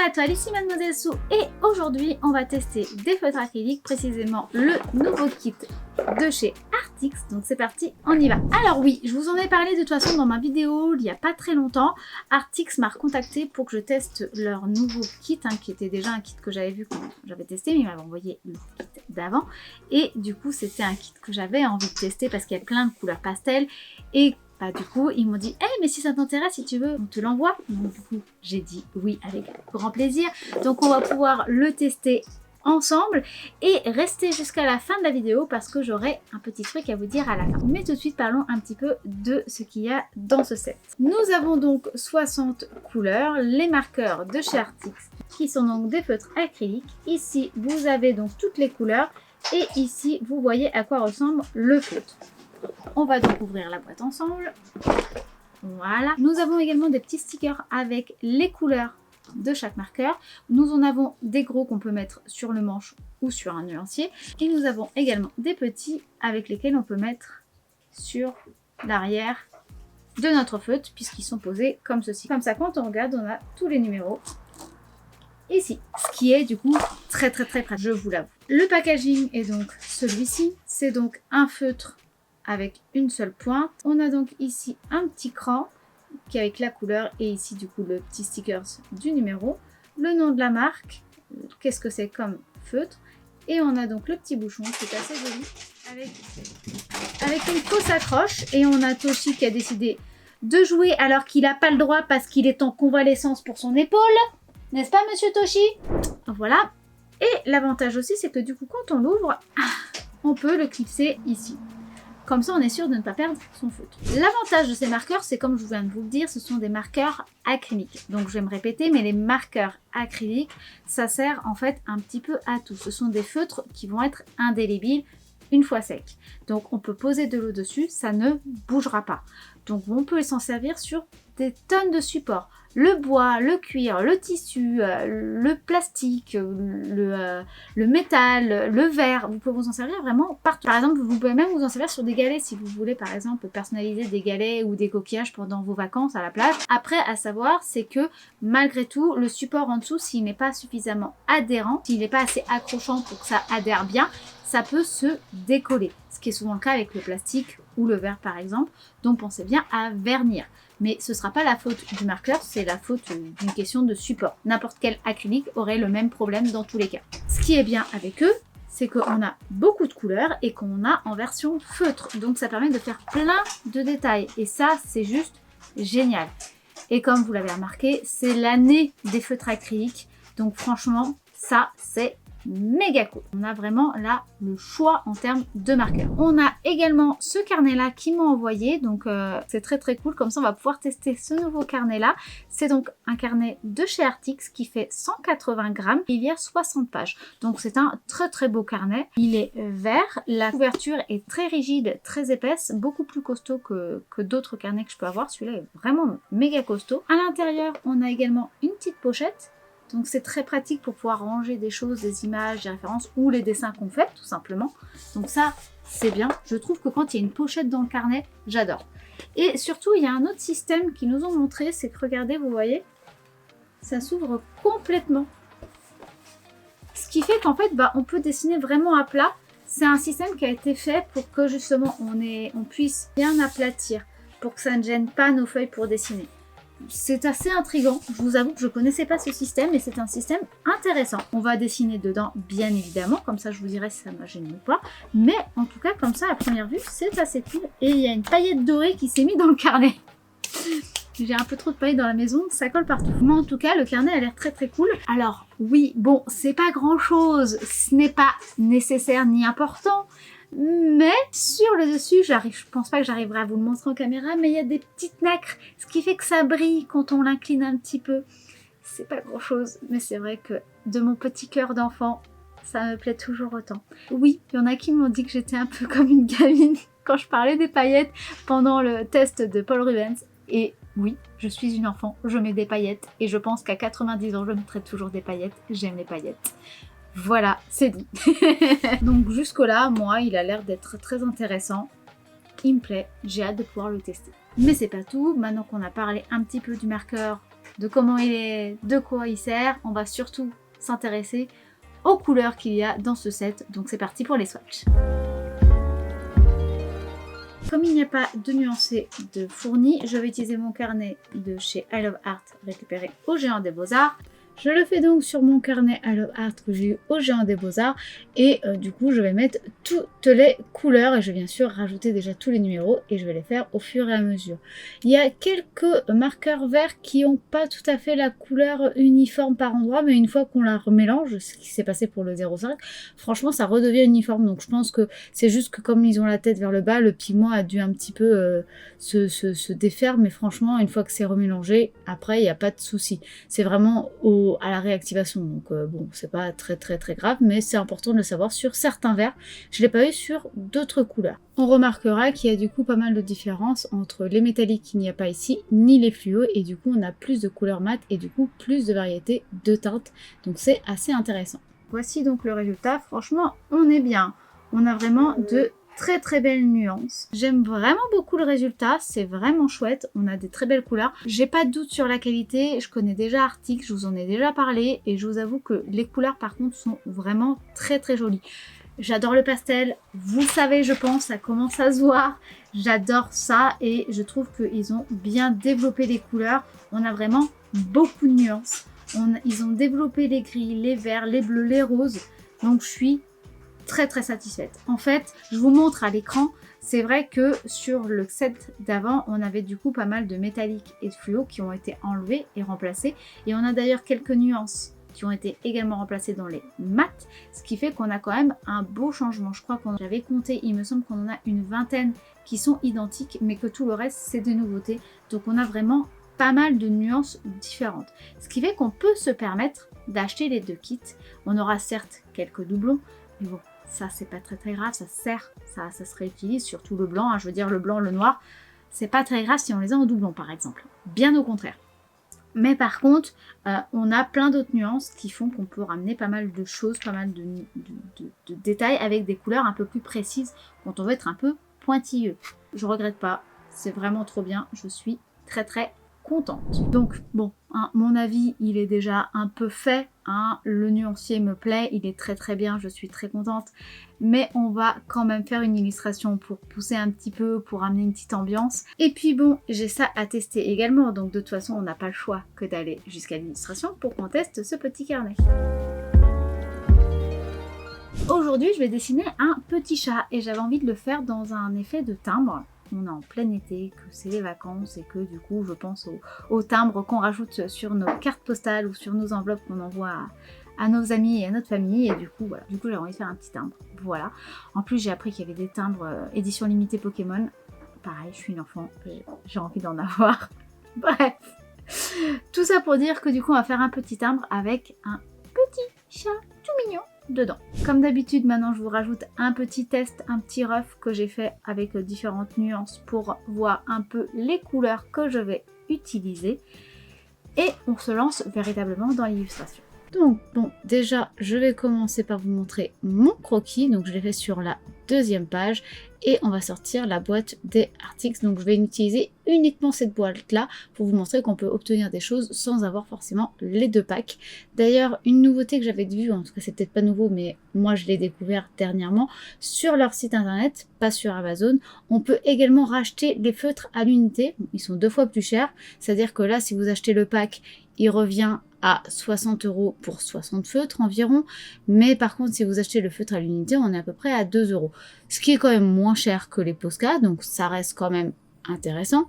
à toi, ici Mademoiselle Sou et aujourd'hui on va tester des feutres acryliques, précisément le nouveau kit de chez Artix. Donc c'est parti, on y va. Alors oui, je vous en ai parlé de toute façon dans ma vidéo il n'y a pas très longtemps. Artix m'a recontacté pour que je teste leur nouveau kit, qui était déjà un kit que j'avais vu quand j'avais testé, mais ils m'avaient envoyé le kit d'avant. Et du coup c'était un kit que j'avais envie de tester parce qu'il y a plein de couleurs pastel et du coup, ils m'ont dit « Hey, mais si ça t'intéresse, si tu veux, on te l'envoie ». Donc du coup, j'ai dit oui avec grand plaisir. Donc on va pouvoir le tester ensemble et rester jusqu'à la fin de la vidéo parce que j'aurai un petit truc à vous dire à la fin. Mais tout de suite, parlons un petit peu de ce qu'il y a dans ce set. Nous avons donc 60 couleurs, les marqueurs de chez Artix qui sont donc des feutres acryliques. Ici, vous avez donc toutes les couleurs et ici, vous voyez à quoi ressemble le feutre. On va donc ouvrir la boîte ensemble. Voilà. Nous avons également des petits stickers avec les couleurs de chaque marqueur. Nous en avons des gros qu'on peut mettre sur le manche ou sur un nuancier. Et nous avons également des petits avec lesquels on peut mettre sur l'arrière de notre feutre puisqu'ils sont posés comme ceci. Comme ça, quand on regarde, on a tous les numéros ici. Ce qui est du coup très pratique, je vous l'avoue. Le packaging est donc celui-ci. C'est donc un feutre avec une seule pointe. On a donc ici un petit cran qui est avec la couleur et ici du coup le petit stickers du numéro, le nom de la marque, qu'est-ce que c'est comme feutre, et on a donc le petit bouchon qui est assez joli avec une fausse accroche. Et on a Toshi qui a décidé de jouer alors qu'il n'a pas le droit parce qu'il est en convalescence pour son épaule, n'est-ce pas monsieur Toshi? Voilà. Et l'avantage aussi c'est que du coup quand on l'ouvre, on peut le clipser ici. Comme ça, on est sûr de ne pas perdre son feutre. L'avantage de ces marqueurs, c'est comme je viens de vous le dire, ce sont des marqueurs acryliques. Donc, je vais me répéter, mais les marqueurs acryliques, ça sert en fait un petit peu à tout. Ce sont des feutres qui vont être indélébiles une fois secs. Donc, on peut poser de l'eau dessus, ça ne bougera pas. Donc, on peut s'en servir sur des tonnes de supports. Le bois, le cuir, le tissu, le plastique, le métal, le verre, vous pouvez vous en servir vraiment partout. Par exemple, vous pouvez même vous en servir sur des galets si vous voulez par exemple personnaliser des galets ou des coquillages pendant vos vacances à la plage. Après, à savoir, c'est que malgré tout, le support en dessous, s'il n'est pas suffisamment adhérent, s'il n'est pas assez accrochant pour que ça adhère bien, ça peut se décoller. Ce qui est souvent le cas avec le plastique ou le verre par exemple. Donc pensez bien à vernir. Mais ce ne sera pas la faute du marqueur, c'est la faute d'une question de support. N'importe quel acrylique aurait le même problème dans tous les cas. Ce qui est bien avec eux, c'est qu'on a beaucoup de couleurs et qu'on a en version feutre. Donc ça permet de faire plein de détails. Et ça, c'est juste génial. Et comme vous l'avez remarqué, c'est l'année des feutres acryliques. Donc franchement, ça, c'est méga cool. On a vraiment là le choix en termes de marqueurs. On a également ce carnet là qui m'a envoyé, donc c'est très cool. Comme ça on va pouvoir tester ce nouveau carnet là. C'est donc un carnet de chez Artix qui fait 180 grammes. Il y a 60 pages, donc c'est un très beau carnet. Il est vert, la couverture est très rigide, très épaisse, beaucoup plus costaud que d'autres carnets que je peux avoir. Celui-là est vraiment méga costaud. À l'intérieur on a également une petite pochette. Donc c'est très pratique pour pouvoir ranger des choses, des images, des références ou les dessins qu'on fait tout simplement. Donc ça c'est bien. Je trouve que quand il y a une pochette dans le carnet, j'adore. Et surtout il y a un autre système qu'ils nous ont montré, c'est que regardez, vous voyez, ça s'ouvre complètement. Ce qui fait qu'en fait on peut dessiner vraiment à plat. C'est un système qui a été fait pour que justement on puisse bien aplatir, pour que ça ne gêne pas nos feuilles pour dessiner. C'est assez intriguant, je vous avoue que je ne connaissais pas ce système et c'est un système intéressant. On va dessiner dedans bien évidemment, comme ça je vous dirai si ça m'a gêné ou pas. Mais en tout cas comme ça à première vue c'est assez cool. Et il y a une paillette dorée qui s'est mise dans le carnet. J'ai un peu trop de paillettes dans la maison, ça colle partout. Mais en tout cas le carnet a l'air très cool. Alors oui, bon c'est pas grand chose, ce n'est pas nécessaire ni important. Mais sur le dessus, je pense pas que j'arriverai à vous le montrer en caméra, mais il y a des petites nacres, ce qui fait que ça brille quand on l'incline un petit peu. C'est pas grand chose, mais c'est vrai que de mon petit cœur d'enfant, ça me plaît toujours autant. Oui, il y en a qui m'ont dit que j'étais un peu comme une gamine quand je parlais des paillettes pendant le test de Paul Rubens. Et oui, je suis une enfant, je mets des paillettes et je pense qu'à 90 ans, je mettrai toujours des paillettes. J'aime les paillettes. Voilà, c'est dit. Donc jusque-là, moi, il a l'air d'être très intéressant. Il me plaît, j'ai hâte de pouvoir le tester. Mais c'est pas tout, maintenant qu'on a parlé un petit peu du marqueur de comment il est, de quoi il sert. On va surtout s'intéresser aux couleurs qu'il y a dans ce set. Donc c'est parti pour les swatchs. Comme il n'y a pas de nuancé de fourni, je vais utiliser mon carnet de chez I Love Art récupéré au Géant des Beaux-Arts. Je le fais donc sur mon carnet I Love Art que j'ai eu au Géant des Beaux-Arts et du coup je vais mettre toutes les couleurs et je vais bien sûr rajouter déjà tous les numéros et je vais les faire au fur et à mesure. Il y a quelques marqueurs verts qui n'ont pas tout à fait la couleur uniforme par endroit, mais une fois qu'on la remélange, ce qui s'est passé pour le 05, franchement ça redevient uniforme. Donc je pense que c'est juste que comme ils ont la tête vers le bas, le pigment a dû un petit peu se défaire, mais franchement une fois que c'est remélangé, après il n'y a pas de souci. C'est vraiment à la réactivation, donc bon, c'est pas très grave, mais c'est important de le savoir sur certains verts. Je l'ai pas eu sur d'autres couleurs. On remarquera qu'il y a du coup pas mal de différences entre les métalliques qu'il n'y a pas ici, ni les fluos, et du coup on a plus de couleurs mat et du coup plus de variétés de teintes, donc c'est assez intéressant. Voici donc le résultat. Franchement on est bien, on a vraiment de très belles nuances. J'aime vraiment beaucoup le résultat, c'est vraiment chouette, on a des très belles couleurs. J'ai pas de doute sur la qualité, je connais déjà Arctic, je vous en ai déjà parlé et je vous avoue que les couleurs par contre sont vraiment très jolies. J'adore le pastel, vous le savez je pense, ça commence à se voir. J'adore ça et je trouve qu'ils ont bien développé les couleurs. On a vraiment beaucoup de nuances. Ils ont développé les gris, les verts, les bleus, les roses. Donc je suis très satisfaite. En fait, je vous montre à l'écran, c'est vrai que sur le set d'avant, on avait du coup pas mal de métalliques et de fluo qui ont été enlevés et remplacés. Et on a d'ailleurs quelques nuances qui ont été également remplacées dans les mats, ce qui fait qu'on a quand même un beau changement. Je crois qu'on avait compté, il me semble qu'on en a une vingtaine qui sont identiques, mais que tout le reste, c'est des nouveautés. Donc on a vraiment pas mal de nuances différentes. Ce qui fait qu'on peut se permettre d'acheter les deux kits. On aura certes quelques doublons, mais bon, ça c'est pas très grave, ça sert, ça se réutilise, surtout le blanc, hein, je veux dire le blanc, le noir, c'est pas très grave si on les a en doublon par exemple, bien au contraire. Mais par contre, on a plein d'autres nuances qui font qu'on peut ramener pas mal de choses, pas mal de détails avec des couleurs un peu plus précises quand on veut être un peu pointilleux. Je regrette pas, c'est vraiment trop bien, je suis très contente. Donc bon, hein, mon avis il est déjà un peu fait, hein, le nuancier me plaît, il est très bien, je suis très contente, mais on va quand même faire une illustration pour pousser un petit peu, pour amener une petite ambiance. Et puis bon, j'ai ça à tester également, donc de toute façon on n'a pas le choix que d'aller jusqu'à l'illustration pour qu'on teste ce petit carnet. Aujourd'hui je vais dessiner un petit chat et j'avais envie de le faire dans un effet de timbre. On est en plein été, que c'est les vacances et que du coup je pense au timbre qu'on rajoute sur nos cartes postales ou sur nos enveloppes qu'on envoie à nos amis et à notre famille, et du coup voilà, j'ai envie de faire un petit timbre, voilà. En plus j'ai appris qu'il y avait des timbres édition limitée Pokémon, pareil je suis une enfant, j'ai envie d'en avoir, bref. Tout ça pour dire que du coup on va faire un petit timbre avec un petit chat tout mignon dedans. Comme d'habitude, maintenant je vous rajoute un petit test, un petit rough que j'ai fait avec différentes nuances pour voir un peu les couleurs que je vais utiliser. Et on se lance véritablement dans l'illustration. Donc bon, déjà je vais commencer par vous montrer mon croquis, donc je l'ai fait sur la deuxième page et on va sortir la boîte des Arctic. Donc je vais utiliser uniquement cette boîte là pour vous montrer qu'on peut obtenir des choses sans avoir forcément les deux packs. D'ailleurs une nouveauté que j'avais vue, en tout cas c'est peut-être pas nouveau mais moi je l'ai découvert dernièrement, sur leur site internet, pas sur Amazon, on peut également racheter les feutres à l'unité. Ils sont 2 fois plus chers, c'est-à-dire que là si vous achetez le pack, il revient à 60 € pour 60 feutres environ, mais par contre si vous achetez le feutre à l'unité on est à peu près à 2 €, ce qui est quand même moins cher que les Posca, donc ça reste quand même intéressant.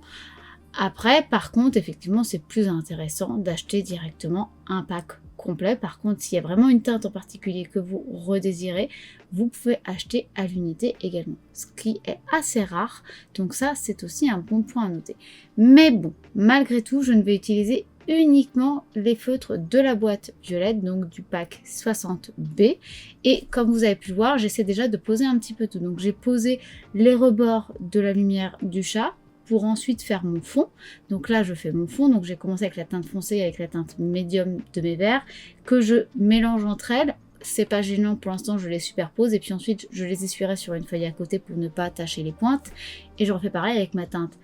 Après par contre effectivement c'est plus intéressant d'acheter directement un pack complet. Par contre s'il y a vraiment une teinte en particulier que vous redésirez, vous pouvez acheter à l'unité également, ce qui est assez rare, donc ça c'est aussi un bon point à noter. Mais bon, malgré tout je ne vais utiliser uniquement les feutres de la boîte violette, donc du pack 60B, et comme vous avez pu le voir j'essaie déjà de poser un petit peu tout. Donc j'ai posé les rebords de la lumière du chat pour ensuite faire mon fond. Donc là je fais mon fond, donc j'ai commencé avec la teinte foncée, avec la teinte médium de mes verres que je mélange entre elles. C'est pas gênant pour l'instant, je les superpose et puis ensuite je les essuierai sur une feuille à côté pour ne pas tacher les pointes, et je refais pareil avec ma teinte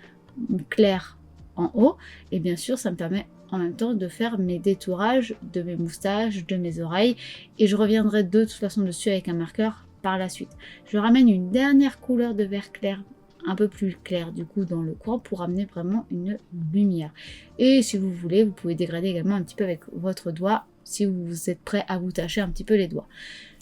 claire en haut, et bien sûr ça me permet en même temps de faire mes détourages de mes moustaches, de mes oreilles, et je reviendrai de toute façon dessus avec un marqueur par la suite. Je ramène une dernière couleur de vert clair, un peu plus clair du coup dans le coin pour amener vraiment une lumière. Et si vous voulez, vous pouvez dégrader également un petit peu avec votre doigt si vous êtes prêt à vous tâcher un petit peu les doigts.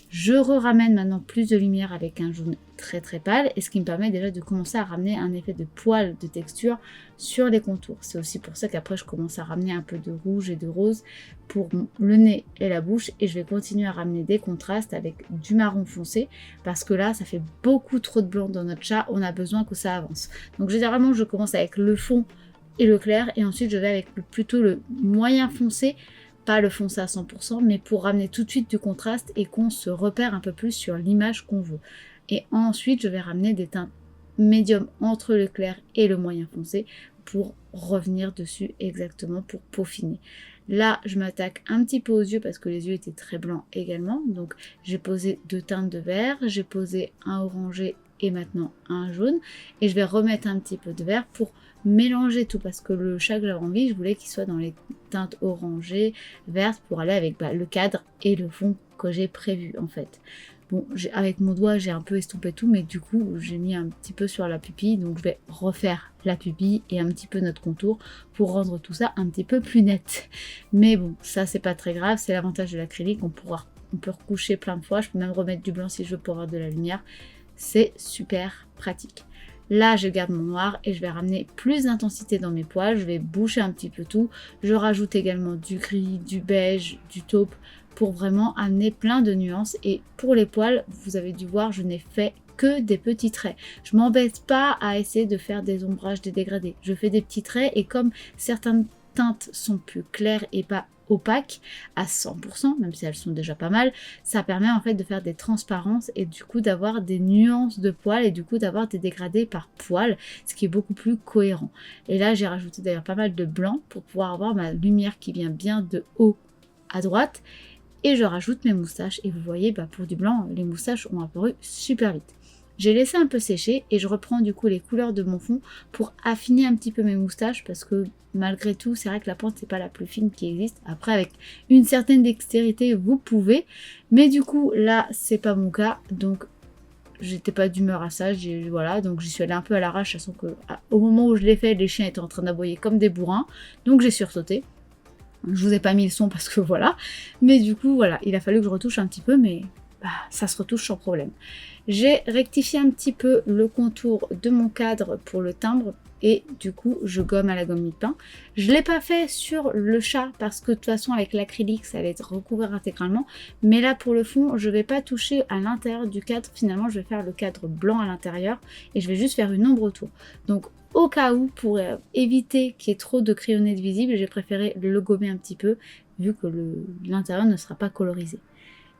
Je ramène maintenant plus de lumière avec un jaune très très pâle, et ce qui me permet déjà de commencer à ramener un effet de poil de texture sur les contours. C'est aussi pour ça qu'après je commence à ramener un peu de rouge et de rose pour le nez et la bouche, et je vais continuer à ramener des contrastes avec du marron foncé, parce que là ça fait beaucoup trop de blanc dans notre chat, on a besoin que ça avance. Donc généralement je commence avec le fond et le clair, et ensuite je vais avec plutôt le moyen foncé, pas le foncé à 100%, mais pour ramener tout de suite du contraste et qu'on se repère un peu plus sur l'image qu'on veut. Et ensuite, je vais ramener des teintes médium entre le clair et le moyen foncé pour revenir dessus exactement, pour peaufiner. Là, je m'attaque un petit peu aux yeux parce que les yeux étaient très blancs également. Donc, j'ai posé 2 teintes de vert, j'ai posé un orangé et maintenant un jaune. Et je vais remettre un petit peu de vert pour mélanger tout, parce que le chat que j'avais envie, je voulais qu'il soit dans les teintes orangées, vertes, pour aller avec le cadre et le fond que j'ai prévu en fait. Bon, avec mon doigt j'ai un peu estompé tout, mais du coup j'ai mis un petit peu sur la pupille, donc je vais refaire la pupille et un petit peu notre contour pour rendre tout ça un petit peu plus net. Mais bon, ça c'est pas très grave, c'est l'avantage de l'acrylique, on peut recoucher plein de fois, je peux même remettre du blanc si je veux pour avoir de la lumière, c'est super pratique. Là, je garde mon noir et je vais ramener plus d'intensité dans mes poils. Je vais boucher un petit peu tout. Je rajoute également du gris, du beige, du taupe pour vraiment amener plein de nuances. Et pour les poils, vous avez dû voir, je n'ai fait que des petits traits. Je m'embête pas à essayer de faire des ombrages, des dégradés. Je fais des petits traits, et comme certaines teintes sont plus claires et pas opaques à 100%, même si elles sont déjà pas mal, ça permet en fait de faire des transparences et du coup d'avoir des nuances de poils et du coup d'avoir des dégradés par poil, ce qui est beaucoup plus cohérent. Et là j'ai rajouté d'ailleurs pas mal de blanc pour pouvoir avoir ma lumière qui vient bien de haut à droite, et je rajoute mes moustaches et vous voyez pour du blanc les moustaches ont apparu super vite. J'ai laissé un peu sécher et je reprends du coup les couleurs de mon fond pour affiner un petit peu mes moustaches, parce que malgré tout c'est vrai que la pointe c'est pas la plus fine qui existe. Après avec une certaine dextérité vous pouvez, mais du coup là c'est pas mon cas, donc j'étais pas d'humeur à ça, voilà, donc j'y suis allée un peu à l'arrache, sachant que au moment où je l'ai fait les chiens étaient en train d'aboyer comme des bourrins, donc j'ai sursauté. Je vous ai pas mis le son parce que voilà, mais du coup voilà, il a fallu que je retouche un petit peu, mais ça se retouche sans problème. J'ai rectifié un petit peu le contour de mon cadre pour le timbre et du coup je gomme à la gomme mi-pain. Je ne l'ai pas fait sur le chat parce que de toute façon avec l'acrylique ça allait être recouvert intégralement, mais là pour le fond je ne vais pas toucher à l'intérieur du cadre. Finalement je vais faire le cadre blanc à l'intérieur et je vais juste faire une ombre autour. Donc au cas où, pour éviter qu'il y ait trop de crayonnette visible, j'ai préféré le gommer un petit peu vu que l'intérieur ne sera pas colorisé.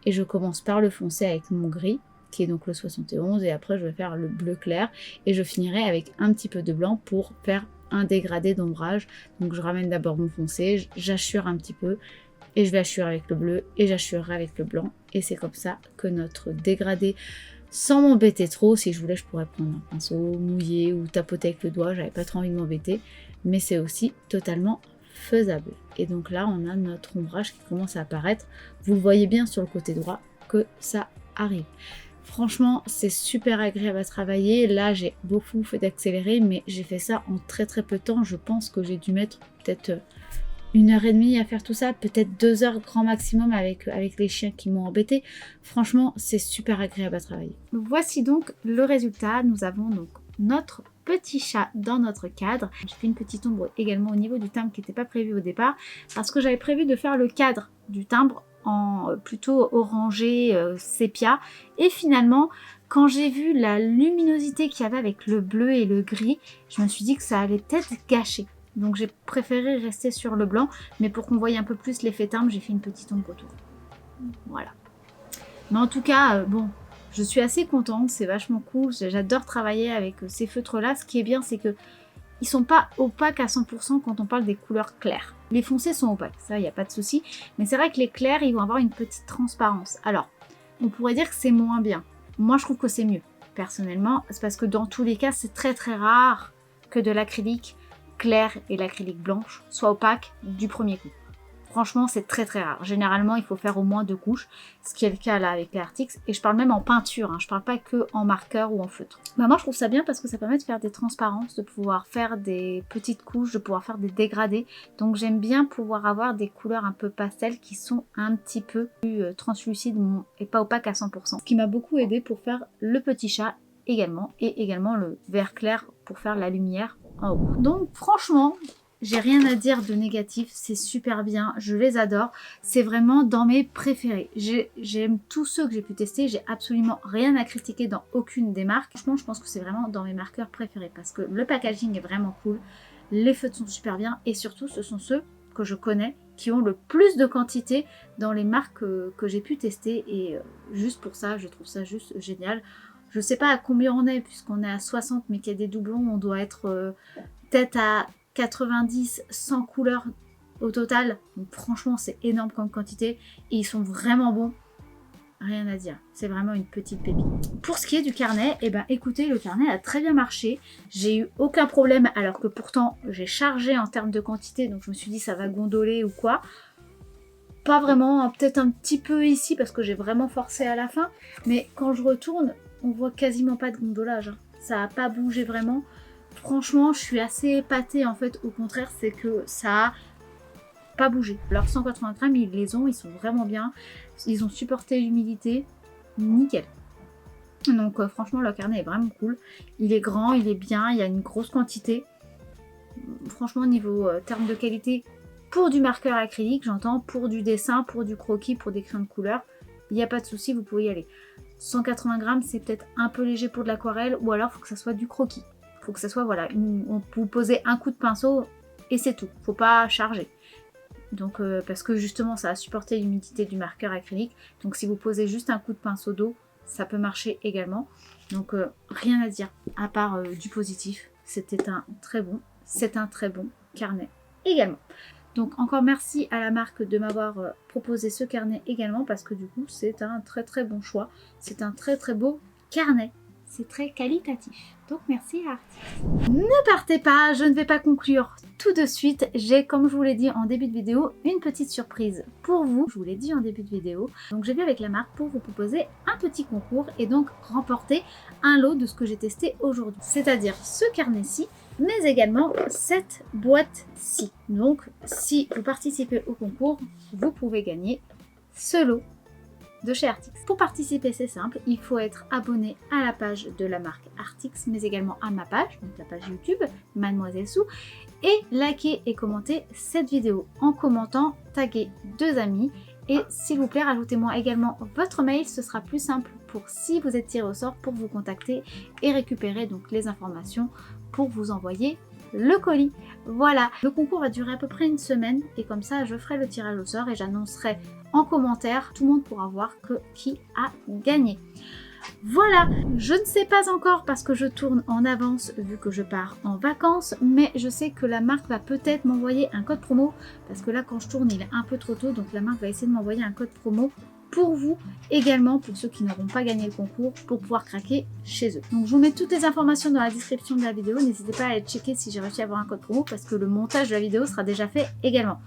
Et je commence par le foncé avec mon gris, qui est donc le 71, et après je vais faire le bleu clair, et je finirai avec un petit peu de blanc pour faire un dégradé d'ombrage. Donc je ramène d'abord mon foncé, j'assure un petit peu, et je vais assurer avec le bleu, et j'assurerai avec le blanc, et c'est comme ça que notre dégradé, sans m'embêter trop, si je voulais je pourrais prendre un pinceau mouillé ou tapoter avec le doigt, j'avais pas trop envie de m'embêter, mais c'est aussi totalement faisable. Et donc là on a notre ombrage qui commence à apparaître, vous le voyez bien sur le côté droit que ça arrive. Franchement c'est super agréable à travailler. Là j'ai beaucoup fait d'accélérer, mais j'ai fait ça en très très peu de temps. Je pense que j'ai dû mettre peut-être 1h30 à faire tout ça, peut-être 2 heures grand maximum avec les chiens qui m'ont embêté. Franchement c'est super agréable à travailler. Voici donc le résultat. Nous avons donc notre petit chat dans notre cadre. J'ai fait une petite ombre également au niveau du timbre qui n'était pas prévu au départ, parce que j'avais prévu de faire le cadre du timbre en plutôt orangé sépia, et finalement quand j'ai vu la luminosité qu'il y avait avec le bleu et le gris, je me suis dit que ça allait peut-être gâcher. Donc j'ai préféré rester sur le blanc, mais pour qu'on voie un peu plus l'effet timbre, j'ai fait une petite ombre autour. Voilà. Mais en tout cas, bon, je suis assez contente, c'est vachement cool, j'adore travailler avec ces feutres-là. Ce qui est bien, c'est que ils sont pas opaques à 100% quand on parle des couleurs claires. Les foncés sont opaques, ça, il n'y a pas de souci. Mais c'est vrai que les clairs, ils vont avoir une petite transparence. Alors, on pourrait dire que c'est moins bien. Moi, je trouve que c'est mieux. Personnellement, c'est parce que dans tous les cas, c'est très très rare que de l'acrylique clair et l'acrylique blanche soient opaques du premier coup. Franchement, c'est très très rare. Généralement, il faut faire au moins 2 couches, ce qui est le cas là avec les Artix. Et je parle même en peinture, hein. Je parle pas que en marqueur ou en feutre. Bah, moi, je trouve ça bien parce que ça permet de faire des transparences, de pouvoir faire des petites couches, de pouvoir faire des dégradés. Donc j'aime bien pouvoir avoir des couleurs un peu pastel qui sont un petit peu plus translucides et pas opaques à 100%. Ce qui m'a beaucoup aidé pour faire le petit chat également, et également le vert clair pour faire la lumière en haut. Donc franchement, j'ai rien à dire de négatif, c'est super bien, je les adore, c'est vraiment dans mes préférés. J'aime tous ceux que j'ai pu tester, j'ai absolument rien à critiquer dans aucune des marques. Franchement, je pense que c'est vraiment dans mes marqueurs préférés parce que le packaging est vraiment cool, les feutres sont super bien et surtout ce sont ceux que je connais qui ont le plus de quantité dans les marques que j'ai pu tester et juste pour ça, je trouve ça juste génial. Je sais pas à combien on est puisqu'on est à 60 mais qu'il y a des doublons, on doit être peut-être à 90, 100 couleurs au total. Donc franchement, c'est énorme comme quantité. Et ils sont vraiment bons. Rien à dire. C'est vraiment une petite pépite. Pour ce qui est du carnet, eh ben écoutez, le carnet a très bien marché. J'ai eu aucun problème alors que pourtant j'ai chargé en termes de quantité. Donc je me suis dit ça va gondoler ou quoi. Pas vraiment, peut-être un petit peu ici parce que j'ai vraiment forcé à la fin. Mais quand je retourne, on voit quasiment pas de gondolage, hein. Ça n'a pas bougé vraiment. Franchement, je suis assez épatée en fait. Au contraire, c'est que ça a pas bougé. Alors 180 grammes, ils les ont, ils sont vraiment bien. Ils ont supporté l'humidité, nickel. Donc franchement, le carnet est vraiment cool. Il est grand, il est bien, il y a une grosse quantité. Franchement, niveau termes de qualité, pour du marqueur acrylique, j'entends, pour du dessin, pour du croquis, pour des crayons de couleur, il n'y a pas de souci, vous pouvez y aller. 180 grammes, c'est peut-être un peu léger pour de l'aquarelle, ou alors il faut que ça soit du croquis. Faut que ça soit, voilà, vous posez un coup de pinceau et c'est tout. Faut pas charger. Donc, parce que justement, ça a supporté l'humidité du marqueur acrylique. Donc, si vous posez juste un coup de pinceau d'eau, ça peut marcher également. Donc, rien à dire, à part du positif. C'était un très bon, c'est un très bon carnet également. Donc, encore merci à la marque de m'avoir proposé ce carnet également, parce que du coup, c'est un très très bon choix. C'est un très très beau carnet. C'est très qualitatif. Donc merci à Artix. Ne partez pas, je ne vais pas conclure tout de suite. J'ai, comme je vous l'ai dit en début de vidéo, une petite surprise pour vous. Je vous l'ai dit en début de vidéo. Donc j'ai vu avec la marque pour vous proposer un petit concours et donc remporter un lot de ce que j'ai testé aujourd'hui. C'est-à-dire ce carnet-ci, mais également cette boîte-ci. Donc si vous participez au concours, vous pouvez gagner ce lot de chez Artix. Pour participer, c'est simple, il faut être abonné à la page de la marque Artix, mais également à ma page, donc la page YouTube, Mademoiselle Sou, et liker et commenter cette vidéo en commentant, taguer 2 amis, et s'il vous plaît, rajoutez-moi également votre mail, ce sera plus simple pour si vous êtes tiré au sort pour vous contacter et récupérer donc les informations pour vous envoyer le colis. Voilà, le concours va durer à peu près une semaine et comme ça je ferai le tirage au sort et j'annoncerai en commentaire, tout le monde pourra voir qui a gagné. Voilà, je ne sais pas encore parce que je tourne en avance vu que je pars en vacances, mais je sais que la marque va peut-être m'envoyer un code promo parce que là quand je tourne il est un peu trop tôt, donc la marque va essayer de m'envoyer un code promo pour vous également, pour ceux qui n'auront pas gagné le concours, pour pouvoir craquer chez eux. Donc je vous mets toutes les informations dans la description de la vidéo, n'hésitez pas à aller checker si j'ai réussi à avoir un code promo parce que le montage de la vidéo sera déjà fait également.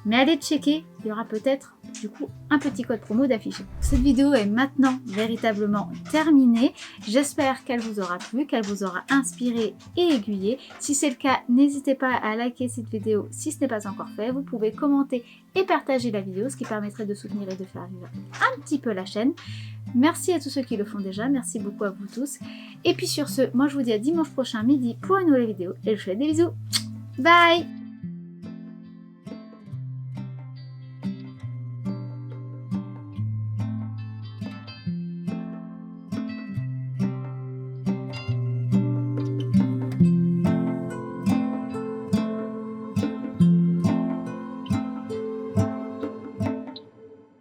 Mais allez checker, il y aura peut-être du coup un petit code promo d'affiché. Cette vidéo est maintenant véritablement terminée. J'espère qu'elle vous aura plu, qu'elle vous aura inspiré et aiguillé. Si c'est le cas, n'hésitez pas à liker cette vidéo si ce n'est pas encore fait. Vous pouvez commenter et partager la vidéo, ce qui permettrait de soutenir et de faire vivre un petit peu la chaîne. Merci à tous ceux qui le font déjà, merci beaucoup à vous tous. Et puis sur ce, moi je vous dis à dimanche prochain midi pour une nouvelle vidéo et je vous fais des bisous. Bye!